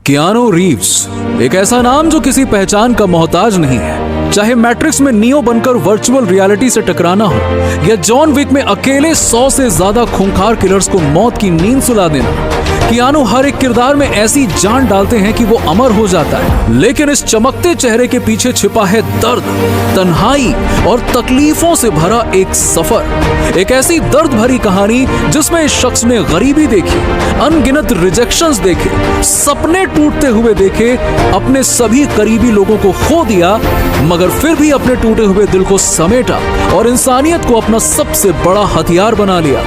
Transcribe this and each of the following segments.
Keanu Reeves एक ऐसा नाम जो किसी पहचान का मोहताज नहीं है। चाहे मैट्रिक्स में नियो बनकर वर्चुअल रियलिटी से टकराना हो या जॉन विक में अकेले 100 से ज्यादा खूंखार किलर्स को मौत की नींद सुला देना, कियानू हर एक किरदार में ऐसी जान डालते हैं कि वो अमर हो जाता है। लेकिन इस चमकते चेहरे के पीछे छिपा है दर्द, तन्हाई और तकलीफों से भरा एक सफर। एक ऐसी दर्द भरी कहानी जिसमें इस शख्स ने गरीबी देखी, अनगिनत रिजेक्शंस देखे, सपने टूटते हुए देखे, अपने सभी करीबी लोगों को खो दिया, मगर फिर भी अपने टूटे हुए दिल को समेटा और इंसानियत को अपना सबसे बड़ा हथियार बना लिया।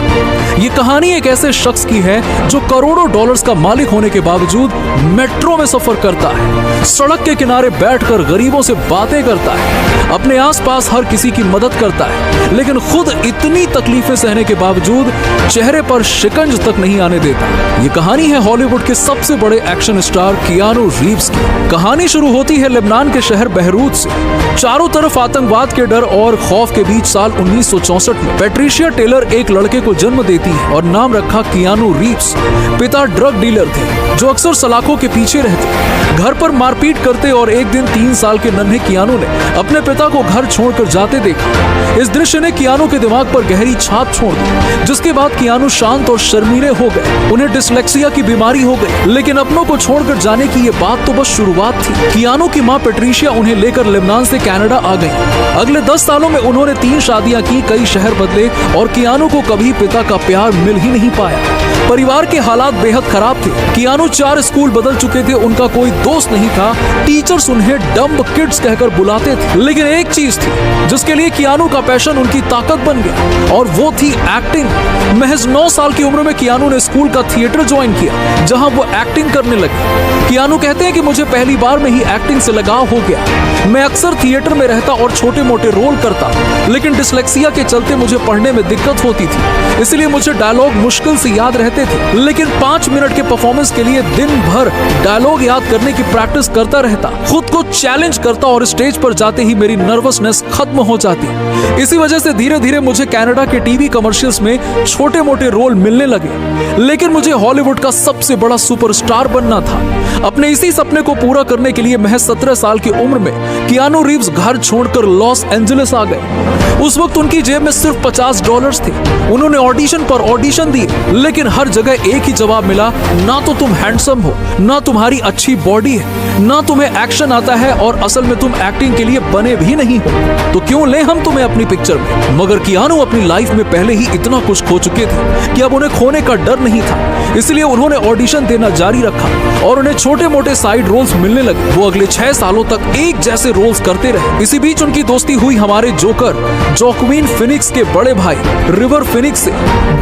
ये कहानी एक ऐसे शख्स की है जो करोड़ों डॉलर्स का मालिक होने के बावजूद मेट्रो में सफर करता है, सड़क के किनारे बैठकर गरीबों से बातें करता है, अपने आसपास हर किसी की मदद करता है, लेकिन खुद इतनी तकलीफें सहने के बावजूद चेहरे पर शिकंज तक नहीं आने देता। ये कहानी है हॉलीवुड के सबसे बड़े एक्शन स्टार कियानू रीव्स की। कहानी शुरू होती है लेबनान के शहर बहरूत से। चारों तरफ आतंकवाद के डर और खौफ के बीच साल 1964 में पैट्रिशिया टेलर एक लड़के को जन्म देती है और नाम रखा कियानू रीव्स। पिता ड्रग डीलर थे जो अक्सर सलाखों के पीछे रहते, घर पर मारपीट करते और एक दिन 3 साल के नन्हे कियानू ने अपने पिता को घर छोड़कर जाते देखा। इस दृश्य ने कियानू के दिमाग पर गहरी छाप छोड़ दी, जिसके बाद कियानू शांत और शर्मीले हो गए। उन्हें डिसलेक्सिया की बीमारी हो गई, लेकिन अपनों को छोड़कर जाने की ये बात तो बस शुरुआत थी। कियानू की मां पैट्रिशिया उन्हें लेकर लेबनान से कनाडा आ गई। अगले 10 सालों में उन्होंने 3 शादियां की, कई शहर बदले और कियानू को कभी पिता का प्यार मिल ही नहीं पाया। परिवार के हालात बेहद खराब थे। कियानू 4 स्कूल बदल चुके थे, उनका कोई दोस्त नहीं था, टीचर्स उन्हें डम्ब किड्स कहकर बुलाते थे। लेकिन एक चीज थी जिसके लिए कियानू का पैशन उनकी ताकत बन गया, और वो थी एक्टिंग। महज 9 साल की उम्र में कियानू ने स्कूल का थिएटर ज्वाइन किया, जहां वो एक्टिंग करने लगे। कियानू कहते हैं कि मुझे पहली बार में ही एक्टिंग से लगाव हो गया। मैं अक्सर थिएटर में रहता और छोटे मोटे रोल करता, लेकिन डिसलेक्सिया के चलते मुझे पढ़ने में दिक्कत होती थी, इसलिए मुझे डायलॉग मुश्किल से याद रहते थे। लेकिन 5 मिनट के परफॉर्मेंस के लिए दिन भर डायलॉग याद करने की प्रैक्टिस करता रहता, खुद को चैलेंज करता और स्टेज पर जाते ही मेरी नर्वसनेस खत्म हो जाती। इसी वजह से धीरे धीरे मुझे कनाडा के टीवी कमर्शियल्स में छोटे मोटे रोल मिलने लगे। लेकिन मुझे हॉलीवुड का सबसे बड़ा सुपरस्टार बनना था। अपने इसी सपने को पूरा करने के लिए महज 17 साल की उम्र में कियानू रीव्स घर छोड़कर लॉस एंजलिस आ गए। उस वक्त उनकी जेब में सिर्फ $50 थे। उन्होंने ऑडिशन पर ऑडिशन दिए, लेकिन हर जगह एक ही जवाब मिला, ना तो तुम हैंडसम हो, ना तुम्हारी अच्छी बॉडी है, ना तुम्हें एक्शन आता है, और असल में तुम एक्टिंग के लिए बने भी नहीं हो, तो क्यों ले हम तुम्हें अपनी पिक्चर में। मगर कियानू अपनी लाइफ में पहले ही इतना कुछ खो चुके थे कि अब उन्हें खोने का डर नहीं था, इसलिए उन्होंने ऑडिशन देना जारी रखा और उन्हें छोटे मोटे साइड रोल्स मिलने लगे। वो अगले 6 सालों तक एक जैसे रोल्स करते रहे। इसी बीच उनकी दोस्ती हुई हमारे जोकर जोक्विन फिनिक्स के बड़े भाई रिवर फिनिक्स से।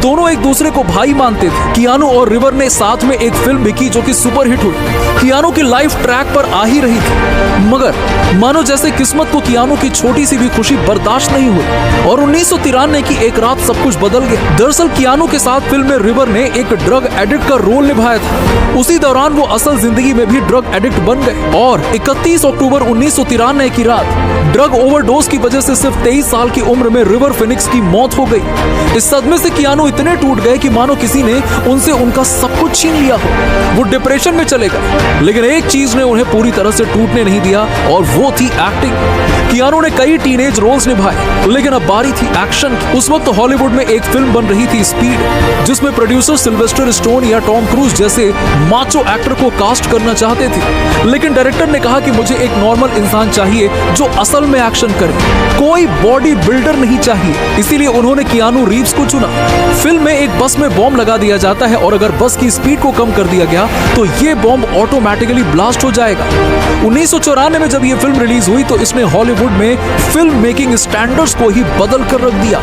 दोनों एक दूसरे को भाई मानते थे। कियानू और रिवर ने साथ में एक फिल्म भी की जो कि सुपरहिट हुई। कियानू की लाइफ ट्रैक पर आ ही रही थी, मगर मानो जैसे किस्मत को कियानू की छोटी सी भी खुशी बर्दाश्त नहीं हुई और 1993 की एक रात सब कुछ बदल गया। दरअसल कियानू के साथ फिल्म में रिवर ने एक ड्रग एडिक्ट का रोल निभाया था। उसी दौरान वो असल जिंदगी में भी ड्रग एडिक्ट बन गए और 31 अक्टूबर 1993 की रात ड्रग ओवरडोज की वजह से सिर्फ 23 साल की उम्र में रिवर फिनिक्स की मौत हो गई। इस सदमे से कियानू इतने टूट गए कि मानो किसी ने उनसे उनका सब कुछ छीन लिया हो। वो डिप्रेशन में चले गए, लेकिन एक चीज ने उन्हें पूरी तरह से टूटने नहीं दिया, और वो थी एक्टिंग। कियानू ने कई टीनेज रोल्स निभाए, लेकिन अब बारी थी एक्शन की। उस वक्त हॉलीवुड में एक फिल्म बन रही थी स्पीड, जिसमें प्रोड्यूसर सिल्वेस्टर स्टोन या टॉम क्रूज जैसे माचो एक्टर को कास्ट करना चाहते थे, लेकिन डायरेक्टर ने कहा कि मुझे एक नॉर्मल इंसान चाहिए जो असल में एक्शन करे, कोई बॉडी बिल्डर नहीं चाहिए। इसीलिए उन्होंने कियानू रीव्स को चुना। फिल्म में एक बस में बॉम्ब लगा दिया जाता है और अगर बस की स्पीड को कम कर दिया गया तो ये बॉम्ब ऑटोमेटिकली ब्लास्ट हो जाएगा। 1994 में जब ये फिल्म रिलीज हुई तो इसने हॉलीवुड में फिल्म मेकिंग स्टैंडर्ड्स को ही बदल कर रख दिया।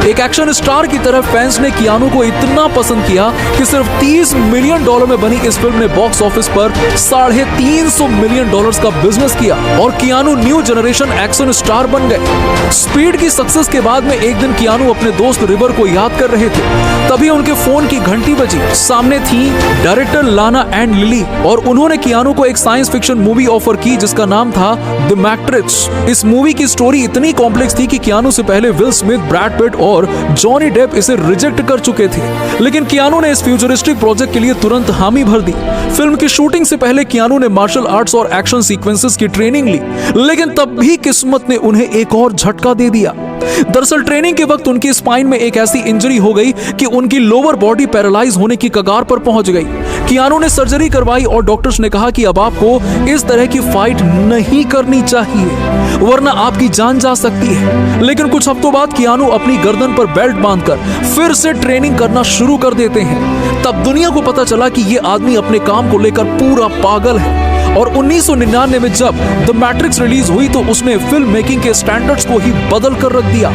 एक एक्शन स्टार की तरह फैंस ने कियानू को इतना पसंद किया कि सिर्फ $30 मिलियन में बनी इस फिल्म ने बॉक्स ऑफिस पर $350 मिलियन का बिजनेस किया और Keanu new generation action star बन गए। स्पीड की सक्सेस के बाद में एक दिन कियानू अपने दोस्त रिवर को याद कर रहे थे, तभी उनके फोन की घंटी बजी। सामने थी डायरेक्टर लाना एंड लिली और उन्होंने कियानू को एक science science fiction movie offer की जिसका नाम था द मैट्रिक्स। इस मूवी की स्टोरी इतनी कॉम्प्लेक्स थी कि कियानू से पहले विल स्मिथ, ब्रैड पिट और जॉनी डेप इसे रिजेक्ट कर चुके थे, लेकिन कियानू ने इस फ्यूचरिस्टिक प्रोजेक्ट के लिए तुरंत हामी भर दी। फिल्म की शूटिंग से पहले कियानू ने मार्शल आर्ट्स और एक्शन सीक्वेंसेस की ट्रेनिंग ली, लेकिन तब भी किस्मत ने उन्हें एक और झटका दे दिया। दरअसल ट्रेनिंग के वक्त उनकी स्पाइन में एक ऐसी इंजरी हो गई कि उनकी लोअर बॉडी पैरालाइज होने की कगार पर पहुंच गई। कियानू ने सर्जरी करवाई और डॉक्टर्स ने कहा कि अब आपको इस तरह की फाइट नहीं करनी चाहिए वरना आपकी जान जा सकती है। लेकिन कुछ हफ्तों बाद कियानू अपनी गर्दन पर बेल्ट बांधकर फिर से ट्रेनिंग करना शुरू कर देते हैं। तब दुनिया को पता चला कि ये आदमी अपने काम को लेकर पूरा पागल है। और 1999 में जब द मैट्रिक्स रिलीज हुई तो उसने फिल्म मेकिंग के स्टैंडर्ड्स को ही बदल कर रख दिया।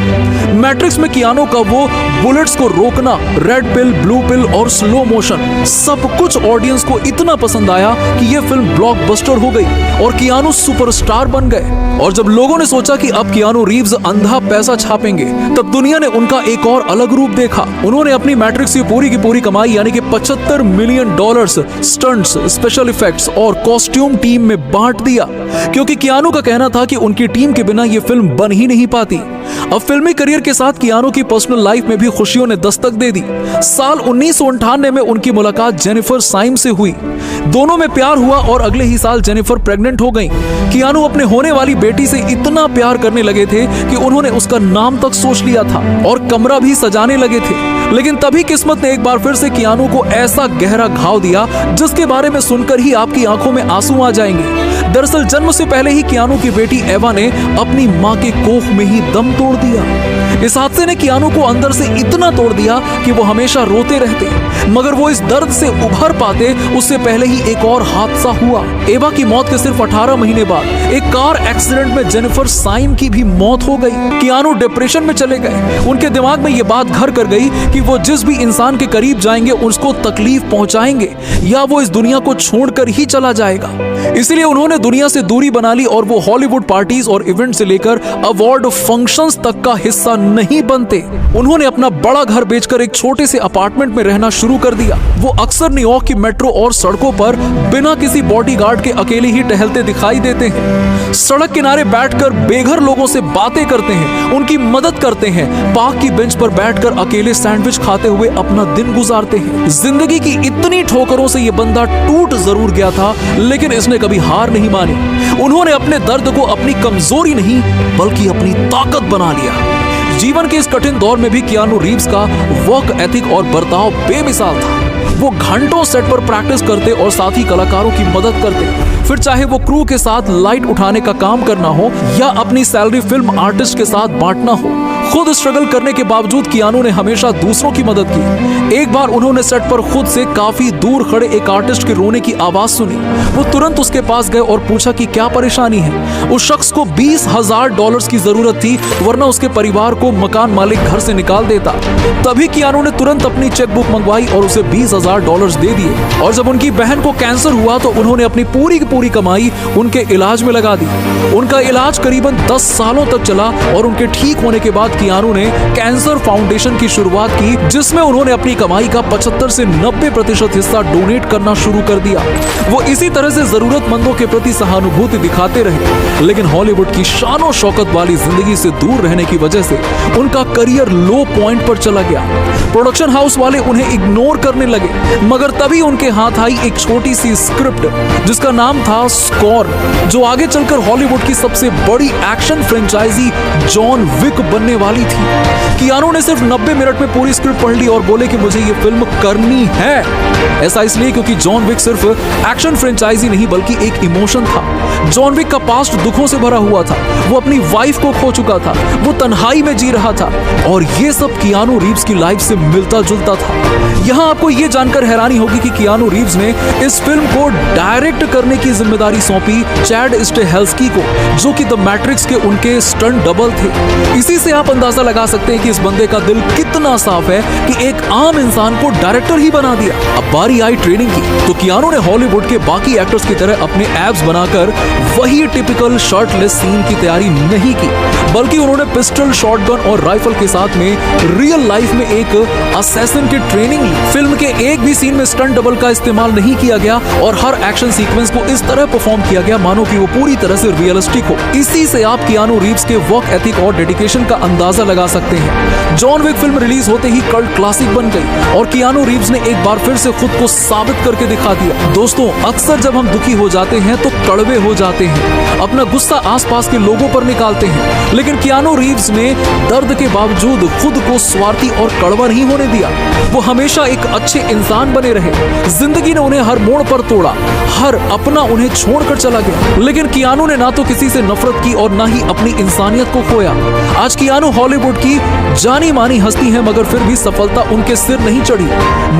मैट्रिक्स में कियानू का वो बुलेट्स को रोकना, रेड पिल, ब्लू पिल और स्लो मोशन, सब कुछ ऑडियंस को इतना पसंद आया कि ये फिल्म ब्लॉकबस्टर हो गई और कियानू सुपरस्टार बन गए। और जब लोगों ने सोचा कि अब कियानू रीव्स अंधा पैसा छापेंगे, तब दुनिया ने उनका एक और अलग रूप देखा। उन्होंने अपनी मैट्रिक्स की पूरी कमाई यानी कि $75 मिलियन स्टंट्स, स्पेशल इफेक्ट्स और कॉस्ट्यूम टीम में बांट दिया, क्योंकि कियानू का कहना था कि उनकी टीम के बिना यह फिल्म बन ही नहीं पाती। अब फिल्मी करियर के साथ कियानू की पर्सनल लाइफ में भी खुशियों ने दस्तक दे दी। साल 1998 में उनकी मुलाकात जेनिफर साइम से हुई। दोनों में प्यार हुआ और अगले ही साल जेनिफर प्रेग्नेंट हो गईं। कियानू अपने होने वाली बेटी से इतना प्यार करने लगे थे कि उन्होंने उसका नाम तक सोच लिया था और कमरा भी सजाने लगे थे। लेकिन तभी किस्मत ने एक बार फिर से कियानू को ऐसा गहरा घाव दिया जिसके बारे में सुनकर ही आपकी आंखों में आंसू आ जाएंगे। दरअसल जन्म से पहले ही कियानू की बेटी एवा ने अपनी मां के कोख में ही दम तोड़ दिया। इस हादसे ने कियानू को अंदर से इतना तोड़ दिया कि वो हमेशा रोते रहते, मगर वो इस दर्द से उभर पाते उससे पहले ही एक और हादसा हुआ। एवा की मौत के सिर्फ 18 महीने बाद एक कार एक्सीडेंट में जेनिफर साइम की भी मौत हो गई। कियानू डिप्रेशन में चले गए। उनके दिमाग में ये बात घर कर गई कि वो जिस भी इंसान के करीब जाएंगे उसको तकलीफ पहुंचाएंगे या वो इस दुनिया को छोड़कर ही चला जाएगा। इसलिए उन्होंने दुनिया से दूरी बना ली और वो हॉलीवुड पार्टीज और इवेंट से लेकर अवार्ड फंक्शंस तक का हिस्सा नहीं बनते। उन्होंने अपना बड़ा घर बेचकर एक छोटे से अपार्टमेंट में रहना शुरू कर दिया। वो अक्सर न्यूयॉर्क की मेट्रो और सड़कों पर बिना किसी बॉडीगार्ड के अकेले ही टहलते दिखाई देते हैं। सड़क किनारे बैठकर बेघर लोगों से बातें करते हैं, उनकी मदद करते हैं, पार्क की बेंच पर बैठकर अकेले सैंडविच खाते हुए अपना दिन गुजारते हैं। जिंदगी की इतनी ठोकरों से ये बंदा टूट जरूर गया था, लेकिन इसने कभी हार नहीं मानी। उन्होंने अपने दर्द को अपनी कमजोरी नहीं बल्कि अपनी ताकत बना लिया। जीवन के इस कठिन दौर में भी कियानू रीव्स का वर्क एथिक और बर्ताव बेमिसाल था। वो घंटों सेट पर प्रैक्टिस करते और साथी कलाकारों की मदद करते, फिर चाहे वो क्रू के साथ लाइट उठाने का काम करना हो या अपनी सैलरी फिल्म आर्टिस्ट के साथ बांटना हो। खुद स्ट्रगल करने के बावजूद कियानू ने हमेशा दूसरों की मदद की। एक बार उन्होंने सेट पर खुद से काफी दूर खड़े एक आर्टिस्ट के रोने की आवाज सुनी। वो तुरंत उसके पास गए और पूछा कि क्या परेशानी है। उस शख्स को $20,000 की जरूरत थी, वरना उसके परिवार को मकान मालिक घर से निकाल देता। तभी कियानू ने तुरंत अपनी चेकबुक मंगवाई और उसे $20,000 दे दिए। और जब उनकी बहन को कैंसर हुआ तो उन्होंने अपनी पूरी की पूरी कमाई उनके इलाज में लगा दी। उनका इलाज करीबन 10 सालों तक चला और उनके ठीक होने के बाद कियानू ने कैंसर फाउंडेशन की शुरुआत की, जिसमें उन्होंने अपनी कमाई का 75 से 90% हिस्सा डोनेट करना शुरू कर दिया। वो इसी तरह से जरूरतमंदों के प्रति सहानुभूति दिखाते रहे, लेकिन हॉलीवुड की शान और शौकत वाली जिंदगी से दूर रहने की वजह से उनका करियर लो पॉइंट पर चला गया। प्रोडक्शन हाउस वाले उन्हें इग्नोर करने लगे, मगर तभी उनके हाथ आई एक छोटी सी स्क्रिप्ट जिसका नाम था स्कॉर्न, जो आगे चलकर हॉलीवुड की सबसे बड़ी एक्शन फ्रेंचाइजी जॉन विक बनने वाली थी। कियानू ने सिर्फ 90 मिनट में पूरी स्क्रिप्ट पढ़ ली और बोले कि मुझे ये फिल्म करनी है। ऐसा इसलिए क्योंकि जॉन विक सिर्फ एक्शन फ्रेंचाइजी नहीं बल्कि एक इमोशन था। जॉन विक का पास्ट दुखों से भरा हुआ था। वो अपनी वाइफ को खो चुका था, वो तन्हाई में जी रहा था और ये सब कियानू रीव्स की लाइफ से मिलता जुलता था। यहाँ आपको ये जानकर हैरानी होगी कि कियानू रीव्स ने इस फिल्म को डायरेक्ट करने की जिम्मेदारी सौंपी चैड स्टेहेल्स्की को, जो कि द मैट्रिक्स के उनके स्टंट डबल थे। इसी से आप अंदाजा लगा सकते हैं कि इस बंदे का दिल कितना साफ है कि एक आम इंसान को डायरेक्टर ही बना दिया। अब बारी आई ट्रेनिंग की, तो कियानो ने हॉलीवुड के बाकी एक्टर्स की तरह अपने एब्स बनाकर वही टिपिकल शर्टलेस सीन की तैयारी नहीं की, बल्कि उन्होंने पिस्टल, शॉटगन और राइफल के साथ में रियल लाइफ में एक असैसिन की ट्रेनिंग ली। फिल्म के एक भी सीन में स्टंट डबल का इस्तेमाल नहीं किया गया और हर एक्शन सीक्वेंस को इस तरह परफॉर्म किया गया मानो कि वो पूरी तरह से रियलिस्टिक हो। इसी से आप कियानो रीव्स के वर्क एथिक और डेडिकेशन का अंदाजा लगा सकते हैं। जॉन विक फिल्म रिलीज होते ही कल्ट क्लासिक बन गई और कियानो रीव्स ने एक बार फिर से खुद को साबित करके दिखा दिया। दोस्तों, अक्सर जब हम दुखी हो जाते हैं तो कड़वे हो जाते हैं, अपना गुस्सा आसपास के लोगों पर निकालते हैं, लेकिन कियानो रीव्स ने दर्द के बावजूद खुद को स्वार्थी और कड़वा नहीं होने दिया। वो हमेशा एक अच्छे इंसान बने रहे। जिंदगी ने उन्हें हर मोड़ पर तोड़ा, हर अपना उन्हें छोड़कर चला गया, लेकिन कियानो ने ना तो किसी से नफरत की और ना ही अपनी इंसानियत को खोया। आज कियानो हॉलीवुड की जानी मानी हस्ती है, मगर फिर भी सफलता उनके सिर नहीं चढ़ी।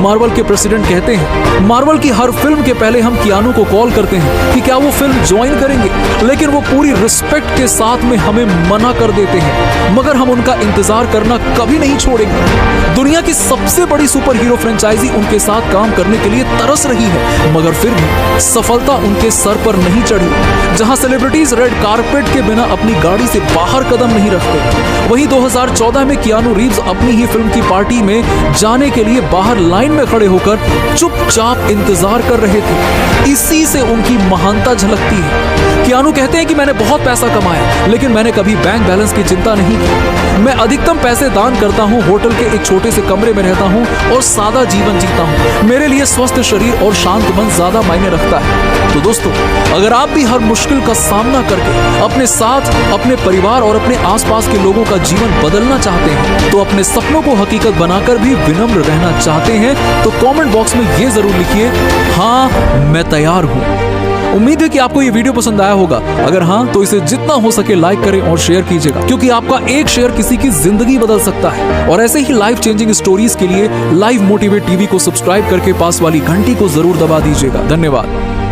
मार्वल के प्रेसिडेंट कहते हैं, मार्वल की हर फिल्म के पहले हम कियानो को कॉल करते हैं कि क्या वो फिल्म ज्वाइन करेंगे, लेकिन वो पूरी रिस्पेक्ट के साथ में हमें मना कर देते हैं, मगर हम उनका इंतजार करना कभी नहीं छोड़ेंगे। दुनिया की सबसे बड़ी सुपर हीरो फ्रेंचाइजी उनके साथ काम करने के लिए तरस रही है, मगर फिर भी सफलता उनके सर पर नहीं चढ़ी। जहां सेलिब्रिटीज रेड कारपेट के बिना अपनी गाड़ी से बाहर कदम नहीं रखते, वहीं 2014 में कियानो रीव्स अपनी ही फिल्म की पार्टी में जाने के लिए बाहर लाइन में खड़े होकर चुपचाप इंतजार कर रहे थे। इसी से उनकी महानता झलकती है। कियानो कहते हैं कि मैंने बहुत पैसा कमाया, लेकिन मैंने कभी बैंक बैलेंस की चिंता नहीं की। मैं अधिकतम पैसे दान करता हूँ, होटल के एक छोटे से कमरे में रहता हूँ और सादा जीवन जीता हूँ। मेरे लिए स्वस्थ शरीर और शांत मन ज्यादा मायने रखता है। तो दोस्तों, अगर आप भी हर मुश्किल का सामना करके अपने साथ, अपने परिवार और अपने आसपास के लोगों का जीवन बदलना चाहते हैं, तो अपने सपनों को हकीकत बनाकर भी विनम्र रहना चाहते हैं, तो कमेंट बॉक्स में ये जरूर लिखिए, हाँ मैं तैयार हूँ। उम्मीद है कि आपको ये वीडियो पसंद आया होगा। अगर हाँ, तो इसे जितना हो सके लाइक करें और शेयर कीजिएगा, क्योंकि आपका एक शेयर किसी की जिंदगी बदल सकता है। और ऐसे ही लाइफ चेंजिंग स्टोरीज के लिए लाइव मोटिवेट टीवी को सब्सक्राइब करके पास वाली घंटी को जरूर दबा दीजिएगा। धन्यवाद।